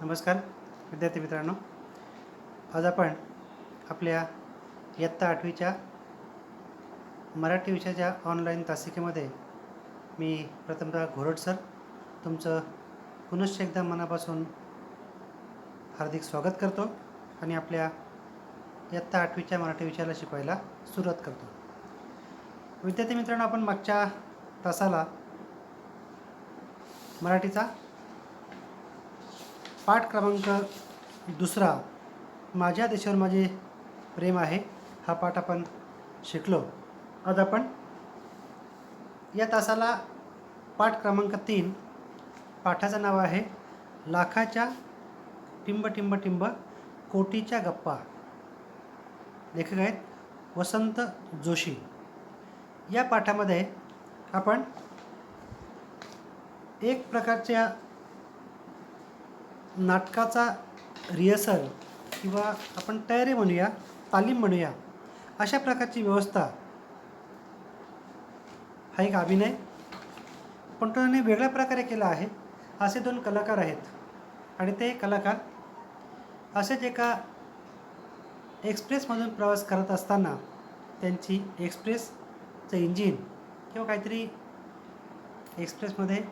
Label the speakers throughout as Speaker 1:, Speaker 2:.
Speaker 1: नमस्कार विद्यार्थी मित्रांनो, आज आपण आपल्या इयत्ता 8वीच्या मराठी विषयाच्या ऑनलाईन तासिकेमध्ये मी प्रथमतः घोरड सर तुमचं पुनश्च एकदा मनापासून हार्दिक स्वागत करतो आणि आपल्या इयत्ता 8वीच्या मराठी विषयाला शिकवायला सुरुवात करतो. विद्यार्थी मित्रांनो, आपण मागच्या तासाला मराठीचा पाठ क्रमांक 2 माझ्या देशावर माझे प्रेम आहे हा पाठ आपण शिकलो. आज आपण या तासाला पाठ क्रमांक 3 पाठाचं नाव आहे लाखाच्या टिंब टिंब टिंब कोटीच्या गप्पा. लेखक आहेत वसंत जोशी. या पाठामध्ये आपण एक प्रकारच्या नाटकाचा रिहर्सल किंवा आपण तयारी म्हणूया, तालीम म्हणूया, अशा प्रकारची व्यवस्था, हा एक अभिनय पण तो वेगळ्या प्रकारे केला आहे. असे 2 कलाकार आहेत आणि ते कलाकार असेच एका एक्सप्रेसमधून प्रवास करत असताना त्यांची एक्सप्रेसचं इंजिन किंवा काहीतरी एक्सप्रेसमध्ये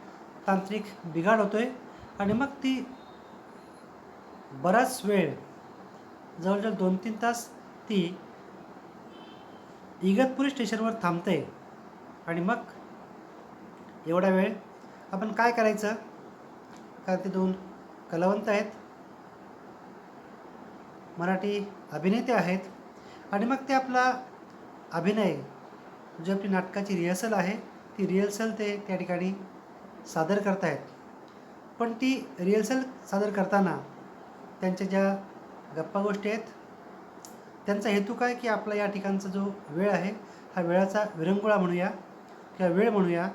Speaker 1: तांत्रिक बिघाड होतो आहे आणि मग ती बराच वेळ जवळजवळ 2-3 तास ती इगतपुरी स्टेशनवर थांबते. आणि मग एवढा वेळ आपण काय करायचं, कारण ते 2 कलावंत आहेत, मराठी अभिनेते आहेत आणि मग ते आपला अभिनय जी आपली नाटकाची रिहर्सल आहे ती रिहर्सल ते त्या ठिकाणी सादर करत आहेत. पण ती रिहर्सल सादर करताना त्यांच्या ज्या गप्पा गोष्टी आहेत त्यांचा हेतू काय की आपला या ठिकाणचा जो वेळ आहे हा वेळाचा विरंगुळा म्हणूया किंवा वेळ म्हणूया,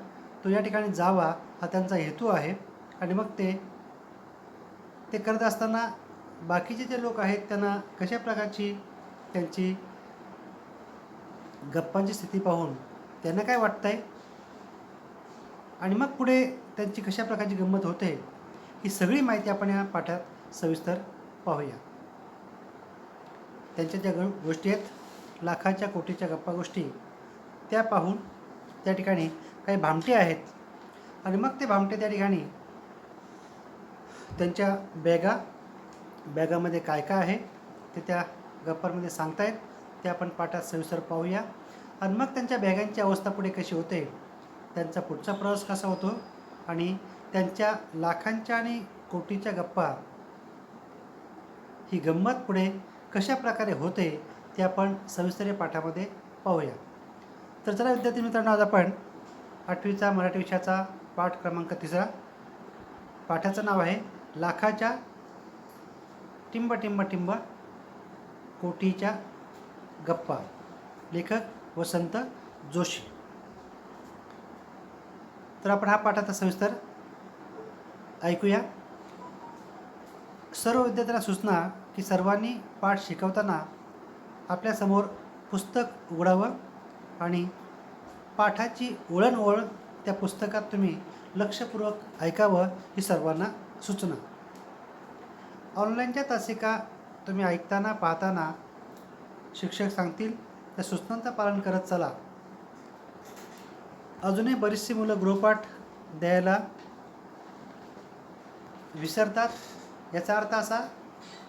Speaker 1: तो या ठिकाणी जावा हा त्यांचा हेतू आहे. आणि मग ते करत असताना बाकीचे जे लोक आहेत त्यांना कशा प्रकारची त्यांची गप्पांची स्थिती पाहून त्यांना काय वाटतं आहे आणि मग पुढे त्यांची कशा प्रकारची गंमत होते ही सगळी माहिती आपण या पाठात सविस्तर पाहूया. त्यांच्या ज्या गोष्टी आहेत लाखाच्या कोटीच्या गप्पा गोष्टी त्या पाहून त्या ठिकाणी काही भामटे आहेत आणि मग ते भामटे त्या ठिकाणी त्यांच्या बॅगामध्ये काय काय आहे ते त्या गप्पांमध्ये सांगतायत. ते आपण पाठात सविस्तर पाहूया. आणि मग त्यांच्या बॅगांची अवस्था पुढे कशी होते, त्यांचा पुढचा प्रवास कसा होतो आणि त्यांच्या लाखांच्या आणि कोटीच्या गप्पा ही गंमत पुढे कशा प्रकारे होते ते आपण सविस्तर पाठामध्ये पाहूया. तर चला विद्यार्थी मित्रांनो, आज आपण 8वीचा मराठी विषयाचा पाठ क्रमांक 3 पाठाचं नाव आहे लाखाच्या टिंब टिंब टिंब कोटीच्या गप्पा. लेखक वसंत जोशी. तर आपण हा पाठाचा सविस्तर ऐकूया. सर्व विद्यार्थ्यांना सूचना की सर्वांनी पाठ शिकवताना आपल्यासमोर पुस्तक उघडावं आणि पाठाची ओळणओळ त्या पुस्तकात तुम्ही लक्षपूर्वक ऐकावं ही सर्वांना सूचना. ऑनलाईनच्या तासिका तुम्ही ऐकताना पाहताना शिक्षक सांगतील त्या सूचनांचं पालन करत चला. अजूनही बरीचशी मुलं गृहपाठ द्यायला विसरतात. याचा अर्थ असा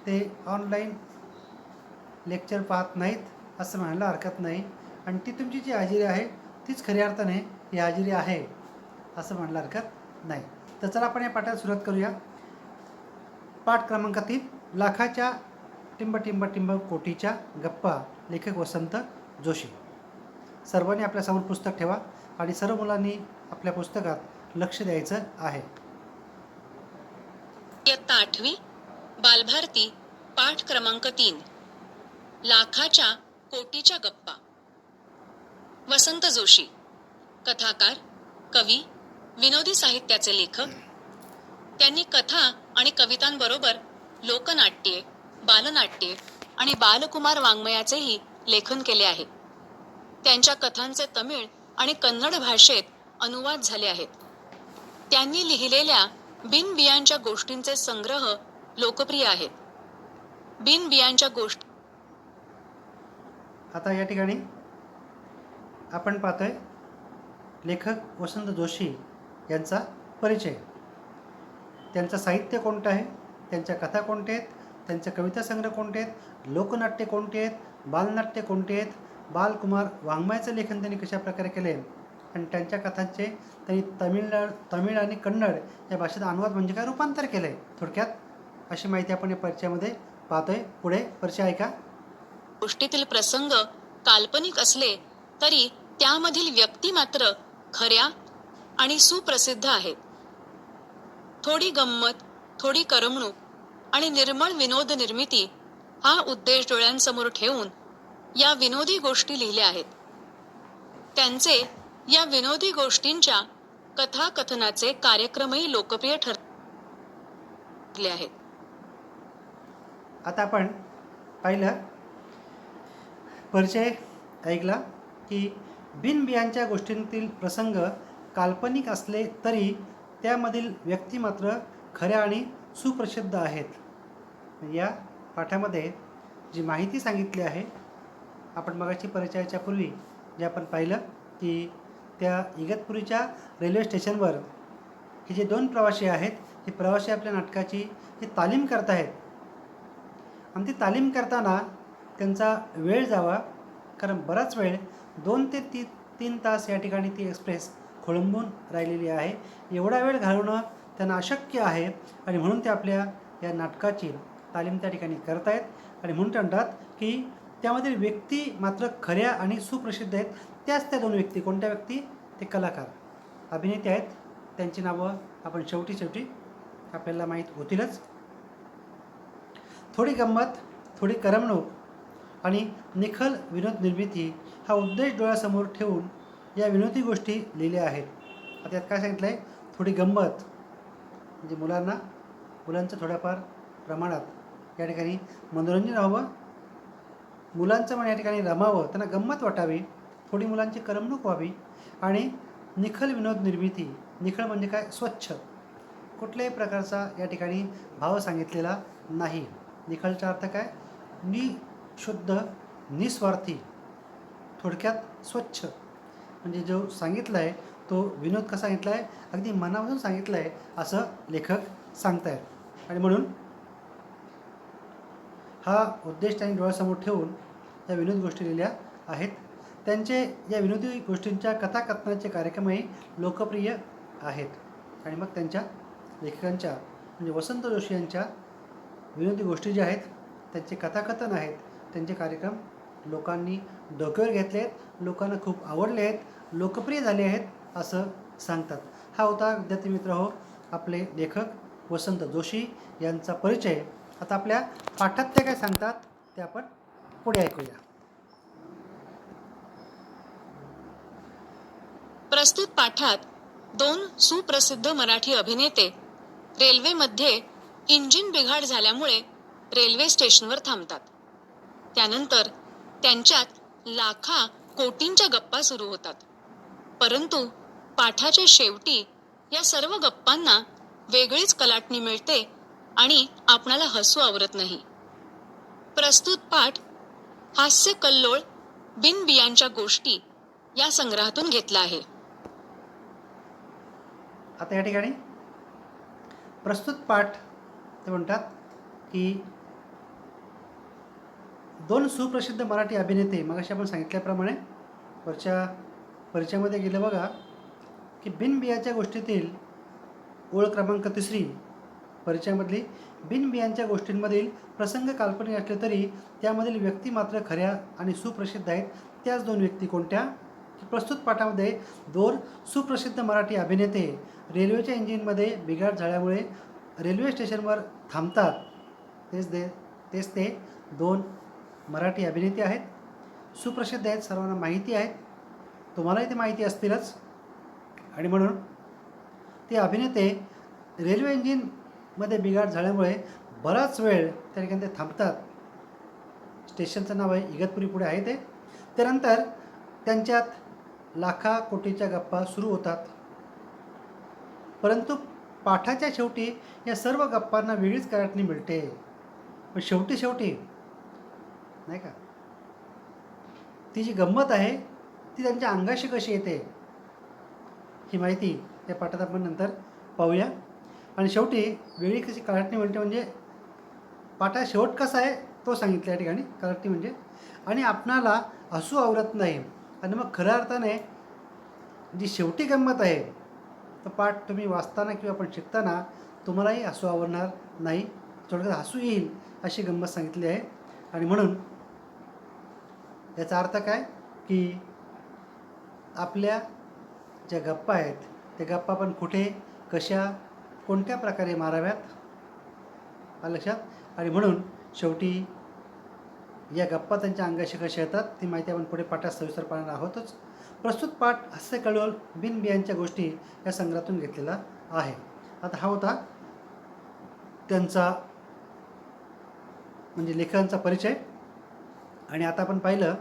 Speaker 1: ते ऑनलाईन लेक्चर पाहत नाहीत असं म्हणायला हरकत नाही आणि ती तुमची जी हाजिरी आहे तीच खऱ्या अर्थाने ही हाजिरी आहे असं म्हणायला हरकत नाही. तर चला आपण या पाठाला सुरुवात करूया. पाठ क्रमांक 3 लाखाच्या टिंब टिंब टिंब कोटीच्या गप्पा. लेखक वसंत जोशी. सर्वांनी आपल्यासमोर पुस्तक ठेवा आणि सर्व मुलांनी आपल्या पुस्तकात लक्ष द्यायचं आहे.
Speaker 2: इयत्ता 8वी बालभारती पाठ क्रमांक 3 लाखाच्या कोटीच्या गप्पा. वसंत जोशी. कथाकार, कवी, विनोदी साहित्याचे लेखक. त्यांनी कथा आणि कवितांबरोबर लोकनाट्ये, बालनाट्ये आणि बालकुमार वाङ्मयाचेही लेखन केले आहे. त्यांच्या कथांचे तमिळ आणि कन्नड भाषेत अनुवाद झाले आहेत. त्यांनी लिहिलेल्या बिनबियांच्या गोष्टींचे संग्रह लोकप्रिय आहेत. बिनबियांच्या गोष्टी
Speaker 1: आता या ठिकाणी आपण पाहतोय लेखक वसंत जोशी यांचा परिचय. त्यांचं साहित्य कोणतं आहे, त्यांच्या कथा कोणत्या आहेत, त्यांचे कविता संग्रह कोणते आहेत, लोकनाट्य कोणते आहेत, बालनाट्य कोणते आहेत, बालकुमार वाङ्मयाचं लेखन त्यांनी कशा प्रकारे केले आणि त्यांच्या कथांचे त्यांनी तमिळ आणि कन्नड या भाषेत अनुवाद म्हणजे काय रूपांतर केलं आहे. थोडक्यात अशी माहिती आपण या परिचयामध्ये पाहतोय. पुढे परिचय ऐका.
Speaker 2: गोष्टीतील प्रसंग काल्पनिक असले तरी त्यामधील व्यक्ती मात्र खऱ्या आणि सुप्रसिद्ध आहेत. थोडी गंमत, थोडी करमणूक आणि निर्मळ विनोद निर्मिती हा उद्देश डोळ्यांसमोर ठेवून या विनोदी गोष्टी लिहिल्या आहेत. त्यांचे या विनोदी गोष्टींच्या कथाकथनाचे कार्यक्रमही लोकप्रिय ठरले आहेत.
Speaker 1: आता आपण पाहिलं परिचय ऐकला की बिनबियांच्या गोष्टींतील प्रसंग काल्पनिक असले तरी त्यामधील व्यक्ती मात्र खऱ्या आणि सुप्रसिद्ध आहेत. या पाठामध्ये जी माहिती सांगितली आहे, आपण मगाशी परिचयाच्या पूर्वी जे आपण पाहिलं की त्या इगतपुरीच्या रेल्वे स्टेशनवर हे जे 2 प्रवासी आहेत, हे प्रवासी आपल्या नाटकाची हे तालीम करत आहेत आणि ती तालीम करताना त्यांचा वेळ जावा, कारण बराच वेळ 2 ते 3 तास या ठिकाणी ती एक्सप्रेस खोळंबून राहिलेली आहे. एवढा वेळ घालवणं त्यांना अशक्य आहे आणि म्हणून ते आपल्या या नाटकाची तालीम त्या ठिकाणी करत आहेत आणि म्हणून ते म्हणतात की त्यामधील व्यक्ती मात्र खऱ्या आणि सुप्रसिद्ध आहेत. त्याच त्या 2 व्यक्ती. कोणत्या व्यक्ती? ते कलाकार, अभिनेते आहेत. त्यांची नावं आपण शेवटी आपल्याला माहीत होतीलच. थोडी गंमत, थोडी करमणूक आणि निखळ विनोद निर्मिती हा उद्देश डोळ्यासमोर ठेवून या विनोदी गोष्टी लिहिल्या आहेत. आता यात काय सांगितलं आहे? थोडी गंमत म्हणजे मुलांचं थोड्याफार प्रमाणात या ठिकाणी मनोरंजन व्हावं, मुलांचं मन या ठिकाणी रमावं, त्यांना गंमत वाटावी, थोडी मुलांची करमणूक व्हावी आणि निखळ विनोद निर्मिती. निखळ म्हणजे काय? स्वच्छ, कुठल्याही प्रकारचा या ठिकाणी भाव सांगितलेला नाही. निखळचा अर्थ काय? निशुद्ध, निस्वार्थी, थोडक्यात स्वच्छ. म्हणजे जो सांगितला आहे तो विनोद कसा सांगितला आहे? अगदी मनामधून सांगितलं आहे असं लेखक सांगतायत आणि म्हणून हा उद्देश त्यांनी डोळ्यासमोर ठेवून या विनोद गोष्टी लिहिल्या आहेत. त्यांचे या विनोदी गोष्टींच्या कथाकथनाचे कार्यक्रमही लोकप्रिय आहेत आणि मग त्यांच्या लेखकांच्या म्हणजे वसंत जोशी यांच्या विनोदी गोष्टी ज्या आहेत, त्यांचे कथाकथन आहेत, त्यांचे कार्यक्रम लोकांनी डोक्यावर घेतले आहेत, लोकांना खूप आवडले आहेत, लोकप्रिय झाले आहेत असं सांगतात. हा होता विद्यार्थी मित्र हो आपले लेखक वसंत जोशी यांचा परिचय. आता आपल्या पाठात ते काय सांगतात ते आपण पुढे ऐकूया.
Speaker 2: प्रस्तुत पाठात 2 सुप्रसिद्ध मराठी अभिनेते रेल्वेमध्ये इंजिन बिघाड झाल्यामुळे रेल्वे स्टेशनवर थांबतात. त्यानंतर त्यांच्यात लाखा कोटींच्या गप्पा सुरू होतात. परंतु पाठाच्या शेवटी या सर्व गप्पांना वेगळीच कलाटणी मिळते आणि आपणाला हसू आवरत नाही. प्रस्तुत पाठ हास्य कल्लोळ बिनबियांच्या गोष्टी या संग्रहातून घेतला आहे.
Speaker 1: आता या ठिकाणी प्रस्तुत पाठ ते म्हणतात की 2 सुप्रसिद्ध मराठी अभिनेते, मगाशी आपण सांगितल्याप्रमाणे वरच्या परिचयामध्ये गेलं बघा की बिनबियाच्या गोष्टीतील ओळ क्रमांक 3 परिचयामधली बिनबियांच्या गोष्टींमधील प्रसंग काल्पनिक असले तरी त्यामधील व्यक्ती मात्र खऱ्या आणि सुप्रसिद्ध आहेत. त्याच 2 व्यक्ती कोणत्या? प्रस्तुत पाठामध्ये 2 सुप्रसिद्ध मराठी अभिनेते रेल्वेच्या इंजिनमध्ये बिघाड झाल्यामुळे रेल्वे स्टेशनवर थांबतात. तेच ते 2 मराठी अभिनेते आहेत. सुप्रसिद्ध आहेत, सर्वांना माहिती आहेत, तुम्हालाही ते माहिती असतीलच आणि म्हणून ते अभिनेते रेल्वे इंजिनमध्ये बिघाड झाल्यामुळे बराच वेळ त्या ठिकाणी ते थांबतात. स्टेशनचं नाव आहे इगतपुरी, पुढे आहे ते. त्यानंतर त्यांच्यात लाखा कोटीच्या गप्पा सुरू होतात. परंतु पाठाच्या शेवटी या सर्व गप्पांना वेगळीच कलाटणी मिळते. पण शेवटी नाही का, ती जी गंमत आहे ती त्यांच्या अंगाशी कशी येते ही माहिती त्या पाठात आपण नंतर पाहूया. आणि शेवटी वेगळी कशी कलाटणी मिळते म्हणजे पाठा शेवट कसा आहे तो सांगितला या ठिकाणी कलाटणी म्हणजे. आणि आपणाला हसू आवरत नाही आणि मग खऱ्या अर्थाने जी शेवटी गंमत आहे तो पाठ तुम्ही वाचताना किंवा आपण शिकताना तुम्हालाही हसू आवरणार नाही, थोडक्यात हसू येईल अशी गंमत सांगितली आहे. आणि म्हणून याचा अर्थ काय की आपल्या ज्या गप्पा आहेत त्या गप्पा पण कुठे कशा कोणत्या प्रकारे माराव्यात लक्षात. आणि म्हणून शेवटी या गप्पा त्यांच्या अंगाशी कशा येतात ती माहिती आपण पुढे पाठात सविस्तर पाहणार आहोतच. प्रस्तुत पाठ हास्य कळवळ बिनबियांच्या गोष्टी या संग्रहातून घेतलेला आहे. आता हा होता त्यांचा म्हणजे लेखकांचा परिचय. आणि आता आपण पाहिलं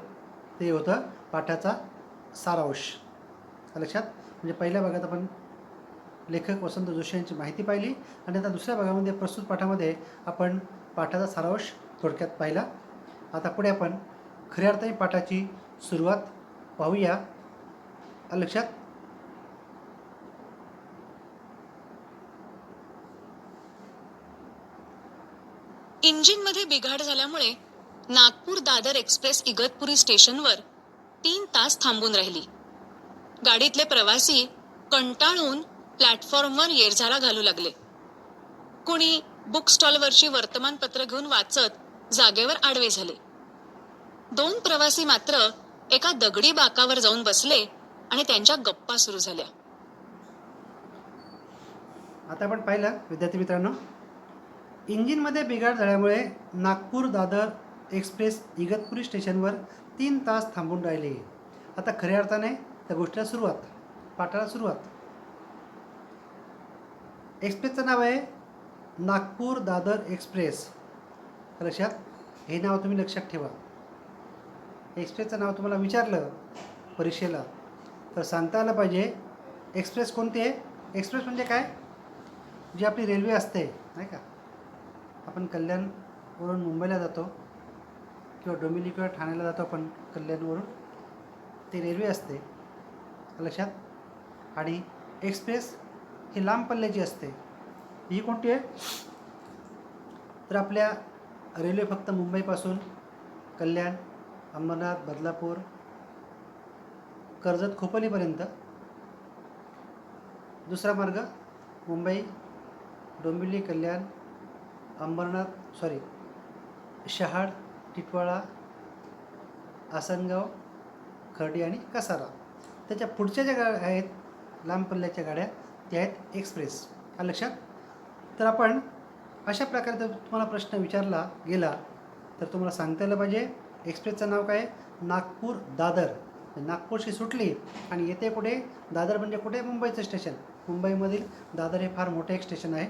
Speaker 1: ते होतं पाठाचा सारांश लक्षात. म्हणजे पहिल्या भागात आपण लेखक वसंत जोशी यांची माहिती पाहिली आणि आता दुसऱ्या भागामध्ये प्रस्तुत पाठामध्ये आपण पाठाचा सारांश थोडक्यात पाहिला. आता पुढे आपण खऱ्या अर्थाने पाठाची सुरुवात पाहूया लक्षात.
Speaker 2: इंजिनमध्ये बिघाड झाल्यामुळे नागपूर दादर एक्सप्रेस इगतपुरी स्टेशनवर 3 तास थांबून राहिली. गाडीतले प्रवासी कंटाळून प्लॅटफॉर्मवर येरझारा घालू लागले. कुणी बुक स्टॉलवरची वर्तमानपत्र घेऊन वाचत जागेवर आडवे झाले. 2 प्रवासी मात्र एका दगडी बाकावर जाऊन बसले आणि त्यांच्या गप्पा सुरू झाल्या.
Speaker 1: आता आपण पाहिलं विद्यार्थी मित्रांनो, इंजिनमध्ये बिघाड झाल्यामुळे नागपूर दादर एक्सप्रेस इगतपुरी स्टेशनवर 3 तास थांबून राहिले. आता खऱ्या अर्थाने त्या गोष्टीला सुरुवात, पाठाला सुरुवात. एक्सप्रेसचं नाव आहे नागपूर दादर एक्सप्रेस लक्षात. हे नाव तुम्ही लक्षात ठेवा. एक्सप्रेसचं नाव तुम्हाला विचारलं परीक्षेला तर सांगता आलं पाहिजे एक्सप्रेस कोणती आहे. एक्सप्रेस म्हणजे काय, जी आपली रेल्वे असते नाही का. आपण कल्याणवरून मुंबईला जातो किंवा डोंबिवली किंवा ठाण्याला जातो आपण कल्याणवरून, ती रेल्वे असते लक्षात. आणि एक्सप्रेस ही लांब पल्ल्याची असते. ही कोणती आहे तर आपल्या रेल्वे फक्त मुंबईपासून कल्याण, अंबरनाथ, बदलापूर, कर्जत, खोपोलीपर्यंत. दुसरा मार्ग मुंबई, डोंबिवली, कल्याण, अंबरनाथ शहाड, टिटवाळा, आसनगाव, खर्डी आणि कसारा. त्याच्या पुढच्या ज्या गाड्या आहेत लांब पल्ल्याच्या गाड्या त्या आहेत एक्सप्रेस लक्षात. तर आपण अशा प्रकारे जर तुम्हाला प्रश्न विचारला गेला तर तुम्हाला सांगता आलं पाहिजे एक्सप्रेसचं नाव काय, नागपूर दादर. नागपूरशी सुटली आणि येते कुठे, दादर म्हणजे कुठे, मुंबईचं स्टेशन. मुंबईमधील दादर हे फार मोठे एक स्टेशन आहे.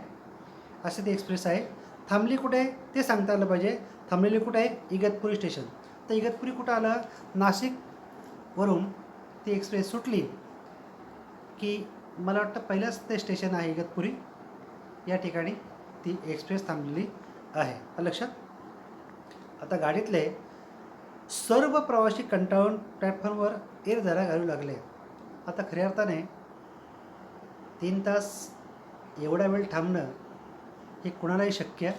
Speaker 1: असे ते एक्सप्रेस आहे. थांबली कुठे ते सांगता आलं पाहिजे. थांबलेली कुठे आहे, इगतपुरी स्टेशन. तर इगतपुरी कुठं आलं, नाशिकवरून ती एक्सप्रेस सुटली की मला वाटतं पहिलंच ते स्टेशन आहे इगतपुरी. या ठिकाणी ती एक्सप्रेस थांबलेली आहे लक्षात. आता गाडीतले सर्व प्रवासी कंटाळून प्लॅटफॉर्मवर येरझारा घालू लागले. आता खऱ्या अर्थाने 3 तास एवढा वेळ थांबणं हे कुणालाही शक्य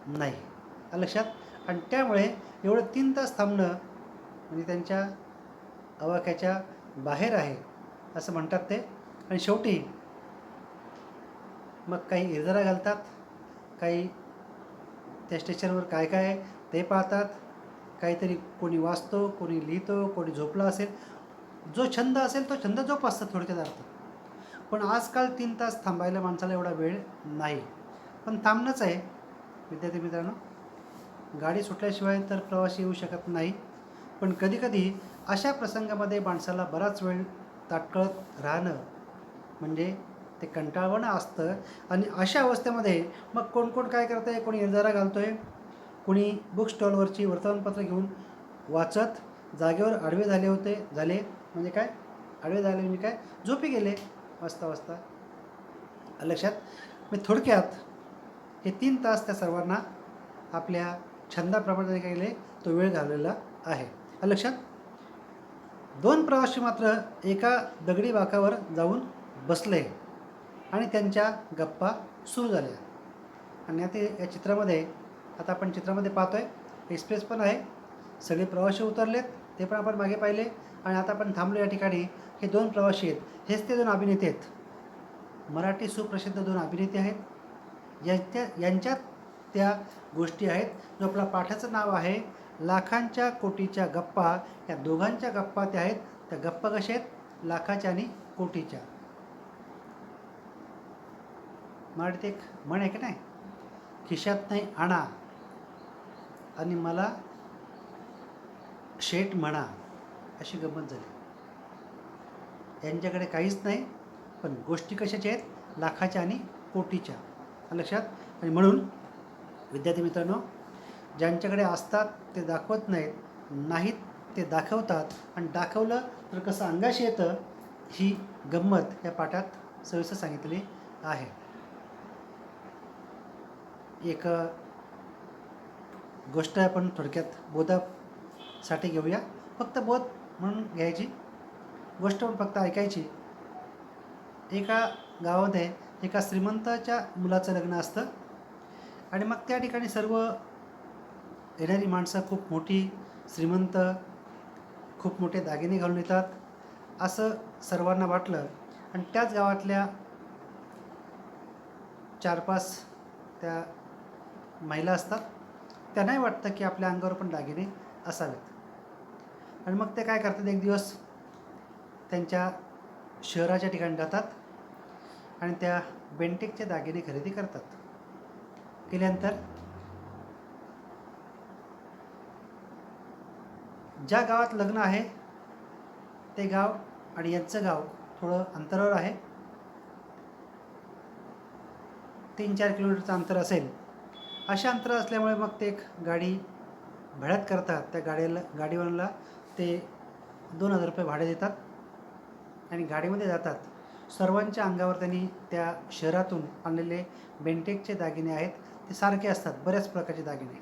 Speaker 1: नाही लक्षात. आणि त्यामुळे एवढं 3 तास थांबणं म्हणजे त्यांच्या आवाक्याच्या बाहेर आहे असं म्हणतात ते. आणि शेवटी मग काही येरझारा घालतात, काही त्या स्टेशनवर काय काय आहे ते पाहतात, काहीतरी कोणी वाचतो, कोणी लिहितो, कोणी झोपला असेल. जो छंद असेल तो छंद जोपासतात थोडक्यात अर्थ. पण आजकाल 3 तास थांबायला माणसाला एवढा वेळ नाही, पण थांबणंच आहे विद्यार्थी मित्रांनो. गाडी सुटल्याशिवाय तर प्रवासी येऊ शकत नाही. पण कधीकधी अशा प्रसंगामध्ये माणसाला बराच वेळ ताटकळत राहणं म्हणजे ते कंटाळवाणं असतं. आणि अशा अवस्थेमध्ये मग कोण कोण काय करतं आहे, कोणी येरझारा घालतो आहे, कोणी बुक स्टॉलवरची वर्तमानपत्र घेऊन वाचत जागेवर आडवे झाले म्हणजे काय, आडवे झाले म्हणजे काय, झोपी गेले वाचता वाचता लक्षात मी थोडक्यात हे 3 तास त्या सर्वांना आपल्या छंदाप्रमाणे केले तो वेळ घालवलेला आहे. लक्षात 2 प्रवासी मात्र एका दगडी बाकावर जाऊन बसले आणि त्यांच्या गप्पा सुरू झाल्या. आणि आता या चित्रामध्ये आता आपण चित्रामध्ये पाहतोय एक्सप्रेस पण आहे, सगळे प्रवासी उतरलेत ते पण आपण मागे पाहिले. आणि आता आपण थांबलो या ठिकाणी. हे 2 प्रवासी आहेत, हेच ते 2 अभिनेते आहेत, मराठी सुप्रसिद्ध 2 अभिनेते आहेत. यांच्यात त्या गोष्टी आहेत. जो आपला पाठाचं नाव आहे लाखांच्या कोटीच्या गप्पा. या दोघांच्या गप्पा त्या आहेत. त्या गप्पा कशा आहेत? लाखाच्या आणि कोटीच्या. मराठीत एक म्हण आहे की नाही, खिशात नाही आणा आणि मला शेठ म्हणा, अशी गंमत झाली. यांच्याकडे काहीच नाही, पण गोष्टी कशाच्या आहेत? लाखाच्या आणि कोटीच्या. लक्षात. आणि म्हणून विद्यार्थी मित्रांनो, ज्यांच्याकडे असतात ते दाखवत नाहीत ते दाखवतात. आणि दाखवलं तर कसं अंगाशी येतं, ही गंमत या पाठात सविस्तर सांगितली आहे. एक गोष्ट आपण थोडक्यात बोधासाठी घेऊया. फक्त बोध म्हणून घ्यायची, गोष्ट पण फक्त ऐकायची. एका गावामध्ये एका श्रीमंताच्या मुलाचं लग्न असतं आणि मग त्या ठिकाणी सर्व येणारी माणसं खूप मोठी श्रीमंत, खूप मोठे दागिने घालून येतात असं सर्वांना वाटलं. आणि त्याच गावातल्या 4-5 त्या महिला असतात, त्यांनाही वाटतं की आपल्या अंगावर पण दागिने असावेत. आणि मग ते काय करतात, एक दिवस त्यांच्या शहराच्या ठिकाणी जातात आणि त्या बेंटेकचे दागिने खरेदी करतात. केल्यानंतर ज्या गावात लग्न आहे ते गाव आणि यांचं गाव थोडं अंतरावर आहे, 3-4 किलोमीटरचं अंतर असेल. अशा अंतर असल्यामुळे मग ते एक गाडी भाड्यात करतात. त्या गाडीवाल्याला ते 2,000 रुपये भाडे देतात आणि गाडीमध्ये जातात. सर्वांच्या अंगावर त्यांनी त्या शहरातून आणलेले बेंटेकचे दागिने आहेत, ते सारखे असतात. बऱ्याच प्रकारचे दागिने,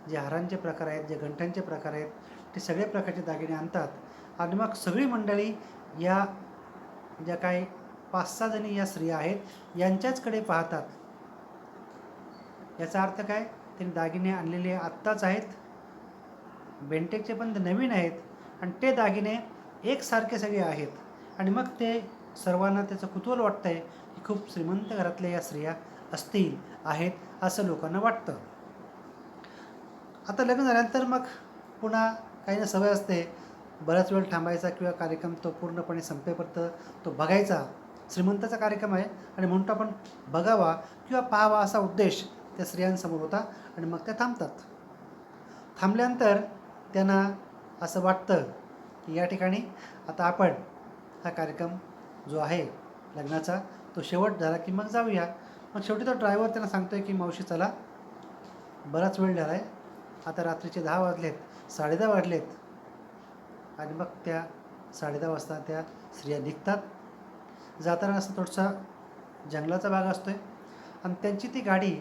Speaker 1: जे हारांचे प्रकार आहेत, जे गंठ्यांचे प्रकार आहेत, ते सगळे प्रकारचे दागिने आणतात. आणि मग सगळी मंडळी या ज्या काही 5-6 जणी या स्त्रिया आहेत यांच्याचकडे पाहतात. याचा अर्थ काय? त्यांनी दागिने आणलेले आत्ताच आहेत, बेंटेकचे पण ते नवीन आहेत आणि ते दागिने एकसारखे सगळे आहेत. आणि मग ते सर्वांना त्याचं कुतूहल वाटतं आहे की खूप श्रीमंत घरातल्या या स्त्रिया असतील आहेत असं लोकांना वाटतं. आता लग्न झाल्यानंतर मग पुन्हा काही ना सवय असते, बराच वेळ थांबायचा किंवा कार्यक्रम तो पूर्णपणे संपेपर्यंत तो बघायचा. श्रीमंताचा कार्यक्रम आहे आणि म्हणतो आपण बघावा किंवा पाहावा असा उद्देश त्या स्त्रियांसमोर होता. आणि मग त्या थांबतात. थांबल्यानंतर त्यांना असं वाटतं की या ठिकाणी आता आपण हा कार्यक्रम जो आहे लग्नाचा तो शेवट झाला की मग जाऊया. मग शेवटी तो ड्रायव्हर त्यांना सांगतो आहे की मावशी चला, बराच वेळ झाला आहे, आता रात्रीचे 10 वाजलेत, 10:30 वाजलेत. आणि मग त्या 10:30 वाजता त्या स्त्रिया निघतात. जाताना असं थोडासा जंगलाचा भाग असतो आहे आणि त्यांची ती गाडी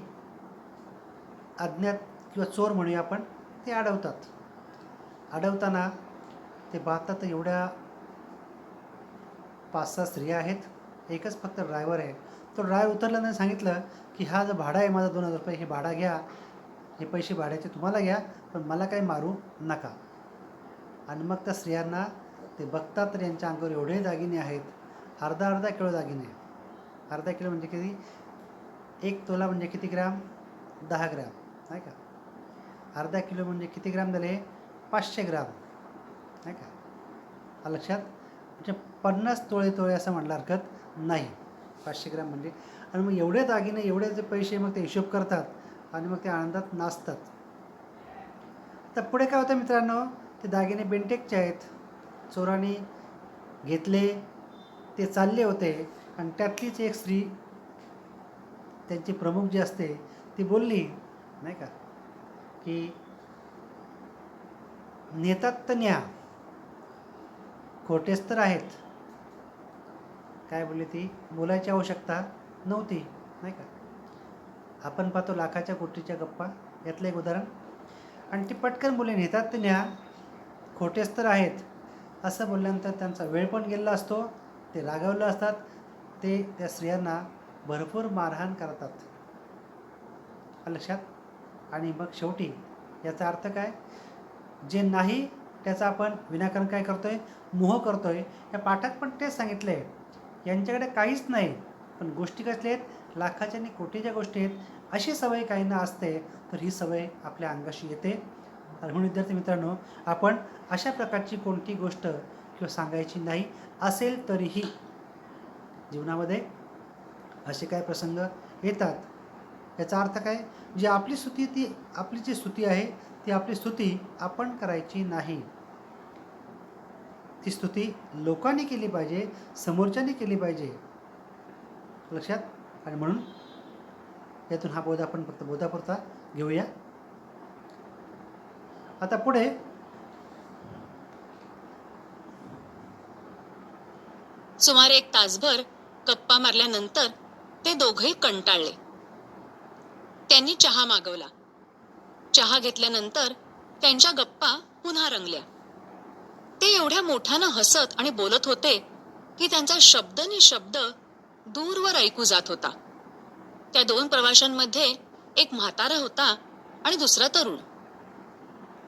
Speaker 1: अज्ञात किंवा चोर म्हणूया आपण, ते अडवतात. अडवताना ते पाहतात एवढ्या 5-6 स्त्रिया आहेत, एकच फक्त ड्रायव्हर आहे. तो ड्रायव्हर उतरल्यानं सांगितलं की हा जो भाडा आहे माझा 2,000 रुपये, हे भाडा घ्या, हे पैसे भाड्याचे तुम्हाला घ्या, पण मला काही मारू नका. आणि मग त्या स्त्रियांना ते बघतात तर यांच्या अंगावर एवढे दागिने आहेत, अर्धा किलो दागिने. अर्धा किलो म्हणजे किती? 1 तोला म्हणजे किती ग्राम? 10 ग्राम, नाही का? अर्धा किलो म्हणजे किती ग्राम झाले? 500 ग्राम, नाही का? लक्षात. म्हणजे 50 तोळे असं म्हटलं हरकत नाही, 500 ग्राम म्हणजे. आणि मग एवढे दागिने, एवढे जे पैसे, मग ते हिशोब करतात आणि मग ते आनंदात नाचतात. तर पुढे काय होतं मित्रांनो, ते दागिने बेंटेकचे आहेत, चोरांनी घेतले, ते चालले होते. आणि त्यातलीच एक स्त्री, त्यांची प्रमुख जी असते, ती बोलली नाही का की नेतात तर न्या, खोटेच तर आहेत. काय बोलली ती, बोलायची आवश्यकता नव्हती, नाही का. आपण पाहतो लाखाच्या कोटीच्या गप्पा यातलं एक उदाहरण. आणि ती पटकन बोलली, नेतात ते न्या, खोटेच तर आहेत असं बोलल्यानंतर त्यांचा वेळ पण गेलेला असतो, ते रागावले असतात, ते त्या स्त्रियांना भरपूर मारहाण करतात. लक्षात. आणि मग शेवटी याचा अर्थ काय, जे नाही त्याचा आपण विनाकारण काय करतोय, मोह करतोय. या पाठात पण तेच सांगितलं आहे, यांच्याकडे काहीच नाही पण गोष्टी कसल्या आहेत, लाखाच्या आणि कोटीच्या गोष्टी आहेत. अशी सवय काहींना असते, तर ही सवय आपल्या अंगाशी येते. आणि म्हणून विद्यार्थी मित्रांनो, आपण अशा प्रकारची कोणती गोष्ट किंवा सांगायची नाही. असेल तरीही जीवनामध्ये असे काय प्रसंग येतात. याचा अर्थ काय, जी आपली स्तुती, ती आपली जी स्तुती आहे ती आपली स्तुती आपण करायची नाही. ती स्तुती लोकांनी केली पाहिजे, समोरच्यानी केली पाहिजे. लक्षात. आणि म्हणून यातून हा बोध आपण फक्त बोधापुरता घेऊया. आता पुढे
Speaker 2: सुमारे 1 तासभर गप्पा मारल्यानंतर ते दोघंही कंटाळले. त्यांनी चहा मागवला. चहा घेतल्यानंतर त्यांच्या गप्पा पुन्हा रंगल्या. ते एवढ्या मोठ्यानं हसत आणि बोलत होते की त्यांचा शब्द दूरवर ऐकू जात होता. त्या 2 प्रवाशांमध्ये एक म्हातारा होता आणि दुसरा तरुण.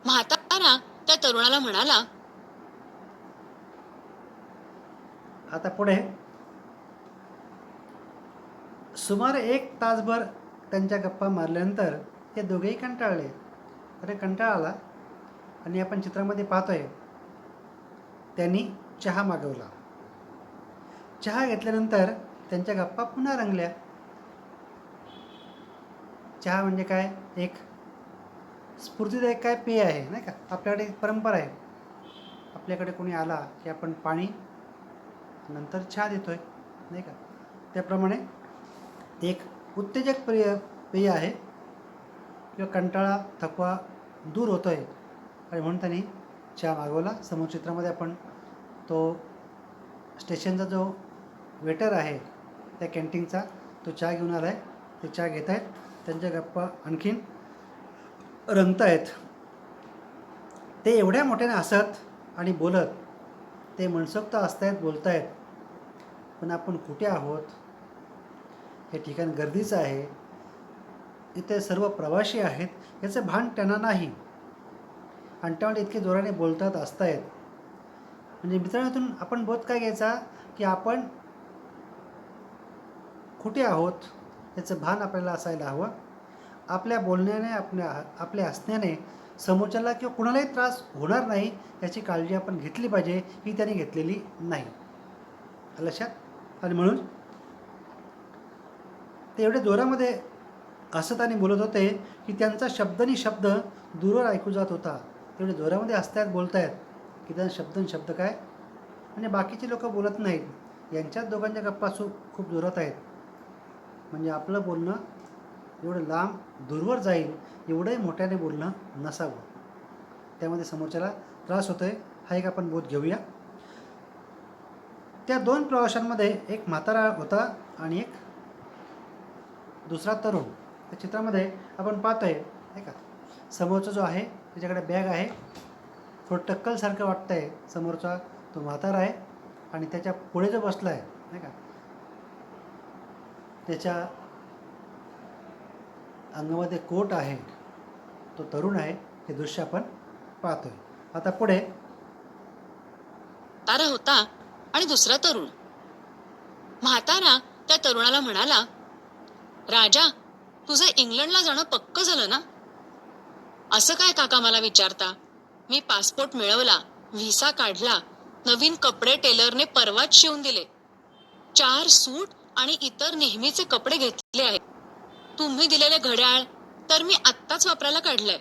Speaker 2: म्हातारा त्या तरुणाला म्हणाला,
Speaker 1: आता पुढे सुमारे 1 तासभर त्यांच्या गप्पा मारल्यानंतर ते दोघेही कंटाळले. अरे कंटाळा आला. आणि आपण चित्रामध्ये पाहतोय, त्यांनी चहा मागवला. चहा घेतल्यानंतर त्यांच्या गप्पा पुन्हा रंगल्या. चहा म्हणजे काय, एक स्फूर्तिदायक काय पेय आहे, नाही का. आपल्याकडे एक परंपरा आहे, आपल्याकडे कोणी आला की आपण पाणी नंतर चहा देतोय, नाही का. त्याप्रमाणे एक उत्तेजक पेय आहे, किंवा कंटाळा थकवा दूर होतोय आणि म्हणून त्यांनी चहा मागवला. समोर चित्रामध्ये आपण तो स्टेशनचा जो वेटर आहे त्या कॅन्टीनचा, तो चहा घेऊन आला आहे. ते चहा घेत आहेत, त्यांच्या गप्पा आणखीन रंगत आहेत. ते एवढ्या मोठ्याने हसत आणि बोलत, ते मनसोक्त असतायत, बोलतायत, पण आपण कुठे आहोत, हे ठिकाण गर्दीचं आहे, इथे सर्व प्रवासी आहेत याचं भान त्यांना नाही. आणि त्यामुळे इतके जोराने बोलतात, असतायत. म्हणजे मित्रांतून आपण बोध काय घ्यायचा, की आपण कुठे आहोत याचं भान आपल्याला असायला हवं. आपल्या बोलण्याने, आपल्या हसण्याने समोरच्याला किंवा कुणालाही त्रास होणार नाही याची काळजी आपण घेतली पाहिजे, ही त्यांनी घेतलेली नाही. लक्षात. आणि म्हणून ते एवढे जोरामध्ये हसत आणि बोलत होते की त्यांचा शब्द दूरवर ऐकू जात होता. तेवढे जोरामध्ये हसतायत, बोलतायत की त्यांचा शब्द काय, म्हणजे बाकीचे लोक बोलत नाहीत, यांच्याच दोघांच्या गप्पा खूप जोरात आहेत. म्हणजे आपलं बोलणं एवढं लांब दूरवर जाईल एवढंही मोठ्याने बोलणं नसावं, त्यामध्ये समोरच्याला त्रास होतोय. हा एक आपण बोध घेऊया. त्या 2 प्रवाशांमध्ये एक म्हातारा होता आणि एक दुसरा तरुण. त्या चित्रामध्ये आपण पाहतोय, नाही का, समोरचा जो आहे त्याच्याकडे बॅग आहे, थोडं टक्कलसारखं वाटतं आहे. समोरचा तो म्हातारा आहे आणि त्याच्या पुढे जो बसला आहे, नाही का, त्याच्या अंगामध्ये कोट आहे, तो तरुण आहे. हे दृश्य आपण पाहतोय. आता पुढे
Speaker 2: म्हातारा होता आणि दुसरा तरुण. म्हातारा त्या तरुणाला म्हणाला, राजा, तुझं इंग्लंडला जाणं पक्क झालं ना? असं काय काका मला विचारता? मी पासपोर्ट मिळवला, व्हिसा काढला, नवीन कपडे टेलरने परवाच शिवून दिले, 4 सूट आणि इतर नेहमीचे कपडे घेतले आहेत. तुम्ही दिलेले घड्याळ तर मी आत्ताच वापरायला काढलंय.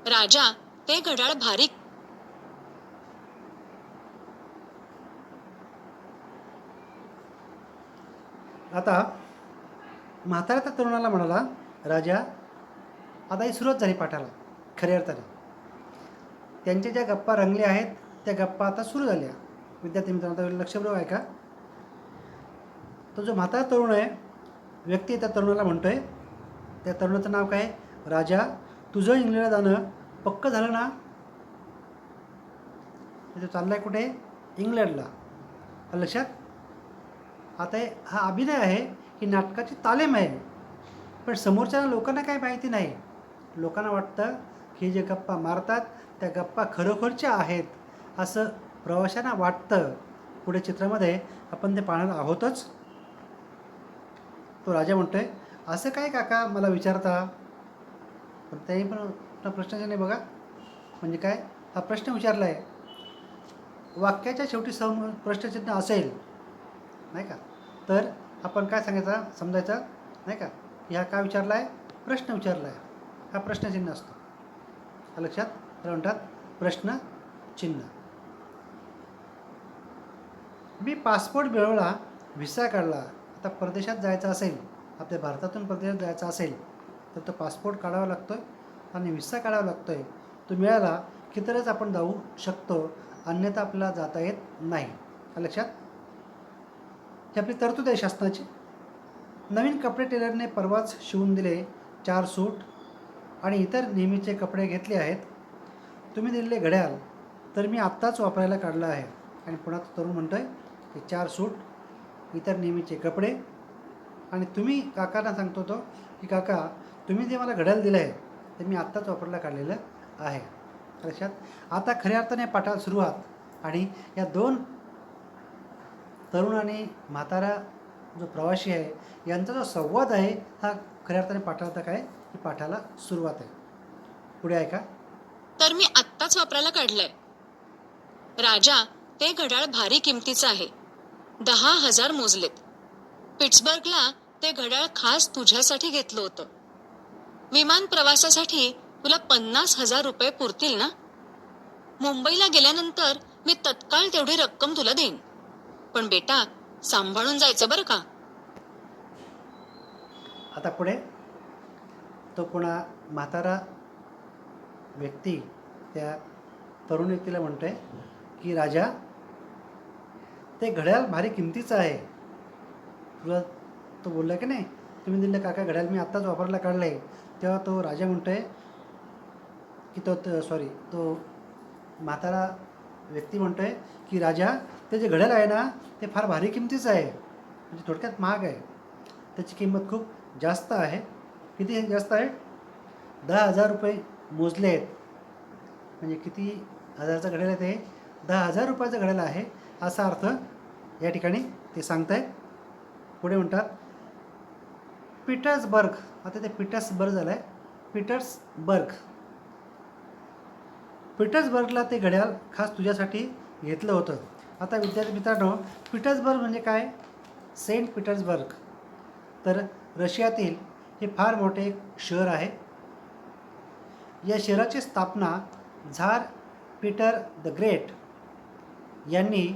Speaker 2: राजा, ते घड्याळ भारी.
Speaker 1: आता म्हातारा त्या तरुणाला म्हणाला, राजा, आता ही सुरुवात झाली पाठाला खऱ्या अर्थाने. त्यांच्या ज्या गप्पा रंगल्या आहेत त्या गप्पा आता सुरू झाल्या. विद्यार्थी मित्रांनो, आता लक्षपूर्वक ऐका. तो जो म्हातारा तरुण आहे, व्यक्ती त्या तरुणाला म्हणतो आहे, त्या तरुणाचं नाव काय? राजा, तुझं इंग्लंडला जाणं पक्कं झालं ना? तो चालला आहे कुठे? इंग्लंडला. आलं लक्षात? आता हा अभिनय आहे, ही नाटकाची तालीम आहे. पण समोरच्या लोकांना काही माहिती नाही. लोकांना वाटतं की जे गप्पा मारतात त्या गप्पा खरोखरच्या आहेत असं प्रवाशांना वाटतं. पुढे चित्रामध्ये आपण ते पाहणार आहोतच. तो राजा म्हणतोय, असं काय काका मला विचारता? पण त्याही पण प्रश्नाचे नाही बघा. म्हणजे काय? हा प्रश्न विचारला आहे. वाक्याच्या शेवटी प्रश्नचिन्ह असेल नाही का, तर आपण काय समजायचं नाही का, ह्या का विचारला आहे? प्रश्न विचारला आहे. हा प्रश्नचिन्ह असतो. लक्षात? त्याला म्हणतात प्रश्नचिन्ह. मी पासपोर्ट मिळवला, व्हिसा काढला. आता परदेशात जायचं असेल, आपल्या भारतातून परदेशात जायचं असेल तर तो पासपोर्ट काढावा लागतो आहे आणि व्हिसा काढावा लागतो आहे. तो मिळाला की तरच आपण जाऊ शकतो, अन्यथा आपल्याला जाता येत नाही. लक्षात? ही आपली तरतूद आहे शासनाची. नवीन कपडे टेलरने परवाच शिवून दिले. 4 सूट आणि इतर नेहमीचे कपडे घेतले आहेत. तुम्ही दिलेले घड्याळ तर मी आत्ताच वापरायला काढलं आहे. आणि पुन्हा तरुण म्हणतोय की 4 सूट, इतर नेहमीचे कपडे, आणि तुम्ही काकांना सांगतो तो की काका तुम्ही जे मला घड्याळ दिलं आहे ते मी आत्ताच वापरायला काढलेलं आहे. लक्षात? आता खऱ्या अर्थाने पाठाला सुरुवात. आणि या 2 तरुण आणि म्हातारा जो प्रवासी आहे यांचा जो संवाद आहे हा खऱ्या अर्थाने पाठाला काय की पाठाला सुरुवात आहे. पुढे ऐका.
Speaker 2: तर मी आत्ताच वापरायला काढलंय. राजा, ते घड्याळ भारी किमतीचं आहे. 10,000 मोजलेत. पिट्सबर्गला ते घड्याळ खास तुझ्यासाठी घेतलं होतं. विमान प्रवासासाठी तुला 50,000 रुपये पुरतील ना? मुंबईला गेल्यानंतर मी तत्काळ तेवढी रक्कम तुला देईन. पण बेटा, सांभाळून जायचं बरं का?
Speaker 1: आता पुढे तो पुन्हा म्हातारा व्यक्ती त्या तरुण व्यक्तीला म्हणतोय की राजा, ते घड्याळ भारी किमतीचं आहे. तुला तो बोलला की नाही, तुम्ही दिलं काका घड्याळ मी आत्ताच वापरायला काढलं आहे. तेव्हा तो राजा म्हणतोय की तो म्हातारा व्यक्ती म्हणतोय की राजा, ते जे घड्याळ आहे ना ते फार भारी किमतीचं आहे. म्हणजे थोडक्यात महाग आहे. त्याची किंमत खूप जास्त आहे. किती जास्त आहे? 10,000 रुपये मोजले आहेत. म्हणजे किती हजारचं घड्याळ आहे ते? 10,000 रुपयाचं घड्याळ आहे असा अर्थ या ठिकाणी ते सांगत आहेत. पुढे म्हणतात पीटर्सबर्ग. आता ते पीटर्सबर्ग झालं आहे. पीटर्सबर्गला ते घड्याळ खास तुझ्यासाठी घेतलं होतं. आता विद्यार्थी मित्रांनो, पीटर्सबर्ग म्हणजे काय? Saint Petersburg. तर रशियातील हे फार मोठे एक शहर आहे. या शहराची स्थापना झार पीटर द ग्रेट यांनी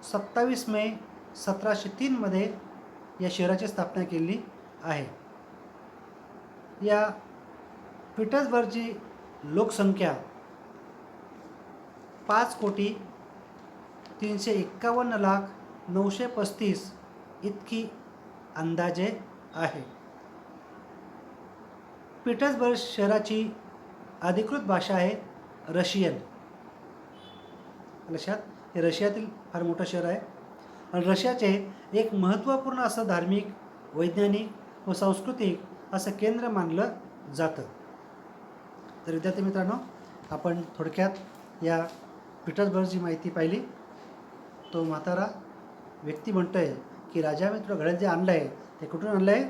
Speaker 1: 27 मे 1703 मध्ये या शहराची स्थापना केली आहे. या पीटर्सबर्गची लोकसंख्या 5,351,935 इतकी अंदाजे आहे. पीटर्सबर्ग शहराची अधिकृत भाषा आहे रशियन. लक्षात? हे रशियातील फार मोठं शहर आहे आणि रशियाचे एक महत्त्वपूर्ण असं धार्मिक, वैज्ञानिक व सांस्कृतिक असं केंद्र मानलं जातं. तर विद्यार्थी मित्रांनो, आपण थोडक्यात या पीटर्सबर्गची माहिती पाहिली. तो म्हातारा व्यक्ती म्हणतो आहे की राजा, मी तुला घड्याळ जे आणलं आहे ते कुठून आणलं आहे?